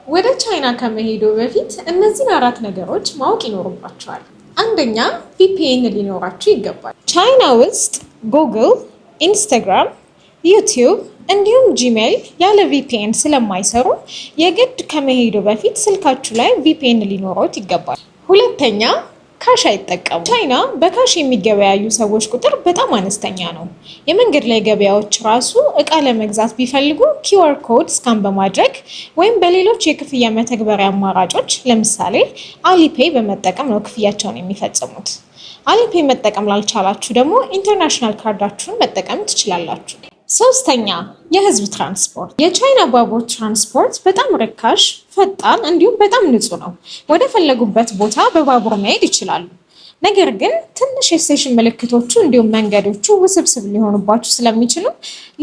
ወደ ቻይና ከመሄዱ በፊት እነዚህን አራት ነገሮች ማወቅ ይኖርባቸዋል። አንደኛ ቪፒኤን ሊኖራችሁ ይገባል። ቻይና ውስጥ ጉግል፣ ኢንስታግራም፣ ዩቲዩብ እንዲሁም ጂሜል ያለ ቪፒኤን ስለማይሰሩ የግድ ከመሄዱ በፊት ስልካችሁ ላይ ቪፒኤን ሊኖረው ይገባል። ሁለተኛ ካሽ አይጠቀሙ። ቻይና በካሽ የሚገበያዩ ሰዎች ቁጥር በጣም አነስተኛ ነው። የመንገድ ላይ ገበያዎች ራሱ እቃ ለመግዛት ቢፈልጉ ኪውአር ኮድ ስካን በማድረግ ወይም በሌሎች የክፍያ መተግበሪያ አማራጮች ለምሳሌ አሊፔይ በመጠቀም ነው ክፍያቸውን የሚፈጽሙት። አሊፔይ መጠቀም ላልቻላችሁ ደግሞ ኢንተርናሽናል ካርዳችሁን መጠቀም ትችላላችሁ። ሶስተኛ የህዝብ ትራንስፖርት። የቻይና ባቡር ትራንስፖርት በጣም ርካሽ፣ ፈጣን እንዲሁም በጣም ንጹህ ነው። ወደ ፈለጉበት ቦታ በባቡር መሄድ ይችላሉ። ነገር ግን ትንሽ የስቴሽን ምልክቶቹ እንዲሁም መንገዶቹ ውስብስብ ሊሆኑባችሁ ስለሚችሉ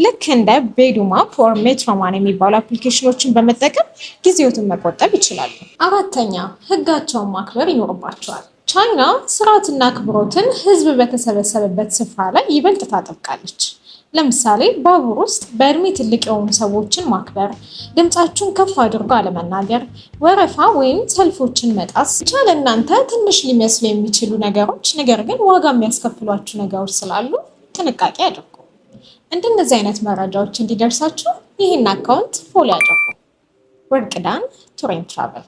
ልክ እንደ ቤዱ ማፕ ወር ሜትሮማን የሚባሉ አፕሊኬሽኖችን በመጠቀም ጊዜዎትን መቆጠብ ይችላሉ። አራተኛ ህጋቸውን ማክበር ይኖርባቸዋል። ቻይና ስርዓትና አክብሮትን ህዝብ በተሰበሰበበት ስፍራ ላይ ይበልጥ ታጠብቃለች። ለምሳሌ ባቡር ውስጥ በእድሜ ትልቅ የሆኑ ሰዎችን ማክበር፣ ድምፃችሁን ከፍ አድርጎ አለመናገር፣ ወረፋ ወይም ሰልፎችን መጣስ ብቻ ለእናንተ ትንሽ ሊመስሉ የሚችሉ ነገሮች ነገር ግን ዋጋ የሚያስከፍሏችሁ ነገሮች ስላሉ ጥንቃቄ አድርጉ። እንደነዚህ አይነት መረጃዎች እንዲደርሳችሁ ይህን አካውንት ፎሎ ያድርጉ። ወርቅዳን ቱር ኤንድ ትራቨል